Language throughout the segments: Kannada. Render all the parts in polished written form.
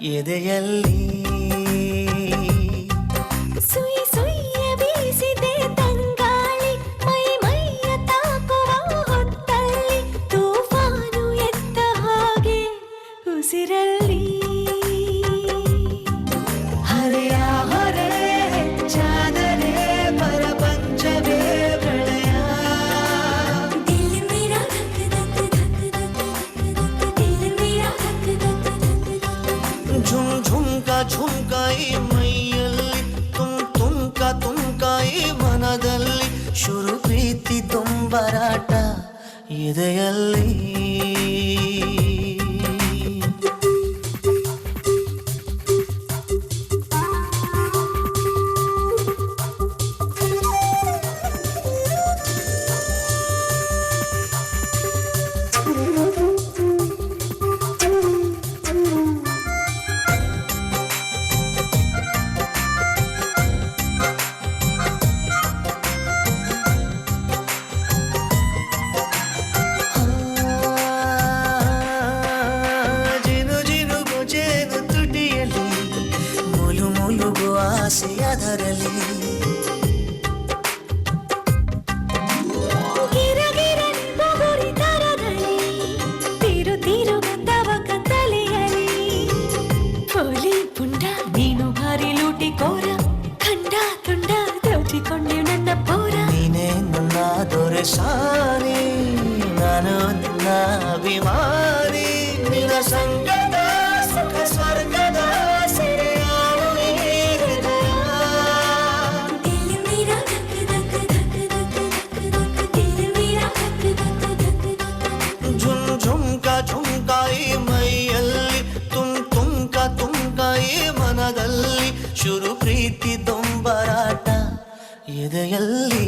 ಎದೆಯಲ್ಲಿ ಸುಯಿ ಸುಯ್ಯ ಬೀಸಿದೆ ತಂಗಾಳಿ ಮೈ ಮೈಯ ತಾಕುವ ಹೊತ್ತಲ್ಲಿ ತೂಫಾನು ಎದ್ದ ಹಾಗೆ ಉಸಿರಲ್ಲಿ ಹರೆಯ ಹೊರೆ ಹೆಚ್ಚಾದರೆ ಪರಪಂಚವೇ ಪ್ರಳಯ ದಿಲ್ ಮೇರಾ ಧಕ್ ಧಕ್ ಧಕ್ ಧಕ್ ಧಕ್ ದಿಲ್ ಮೇರಾ ಧಕ್ ಧಕ್ ಧಕ್ ಧಕ್ ಝುಮ್ ಝುಮ್ಕ ಝುಮ್ಕ ಈ ಮೈಯಲ್ಲಿ ತುಮ್ಕ ಈ ಮನದಲ್ಲಿ ಶುರು ಪ್ರೀತಿ ತುಂಬರಾಟ ಎದೆಯಲ್ಲಿ ಆಸೆಯದರಲ್ಲಿ ಗಿರಗಿರನಿ ಬೊಗುರಿ ತರದಲ್ಲಿ ತೀರು ತೀರು ಬಂದವ ಕತ್ತಲೆಯಲ್ಲಿ ಪೋಲಿ ಪುಂಡ ನೀನು ಭಾರಿ ಲೂಟಿ ಕೋರ ಖಂಡ ತುಂಡ ದೋಚಿಕೊಂಡೆ ನನ್ನ ಪೋರ ನೀನೇ ನನ್ನ ದೊರೆ ಸಾರಿ ನಾನು ನಿನ್ನ ಅಭಿಮಾನಿ ನಿನ್ನ ಸಂಗದ ಸುಖ ಸ್ವರ್ಗದ ಝುಮ್ಕಾಯಿ ಮೈಯಲ್ಲಿ ತುಮ್ಕಾಯಿ ಮನದಲ್ಲಿ ಶುರು ಪ್ರೀತಿ ದೊಂಬರಾಟ ಎದೆಯಲ್ಲಿ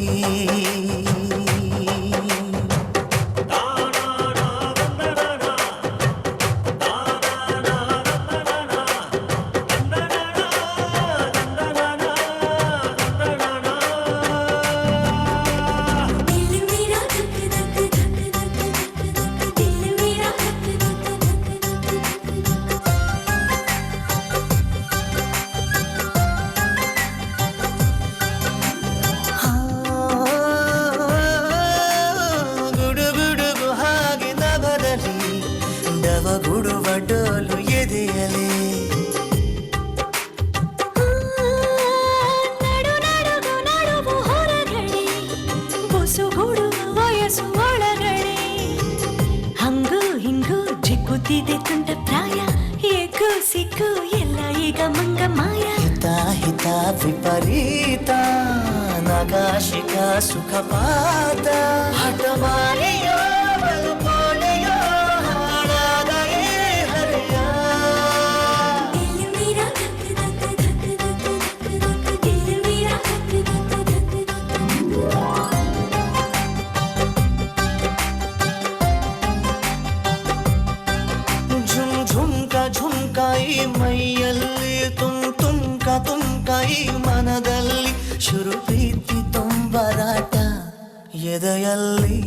ಗುಡುವ ಡೋಲು ಎದೆಯಲಿ ನಡು ನಡುಗು ನಡುವು ಹೊರಗಡೆ ಬೊಸುಗುಡುವ ವಯಸ್ಸು ಒಳಗಡೆ ಹಂಗು ಹಿಂಗು ಜಿಕ್ಕುತ್ತಿದೆ ತುಂಟ ಪ್ರಾಯ ಏಕು ಸಿಕ್ಕು ಎಲ್ಲ ಈಗ ಮಂಗ ಮಾಯ ಹಿತ ವಿಪರೀತ ನಗಾಶಿಕ ಸುಖಪಾತ ಹಠಮಾರಿಯೋ ಬಲುಕೋಣೆಯೋ ಝುಮ್ಕಾಯಿ ಮೈಯಲ್ಲಿ ತುಮ್ಕಾಯಿ ಮನದಲ್ಲಿ ಶುರು ಪ್ರೀತಿ ತುಂಬರಾಟ ಎದೆಯಲ್ಲಿ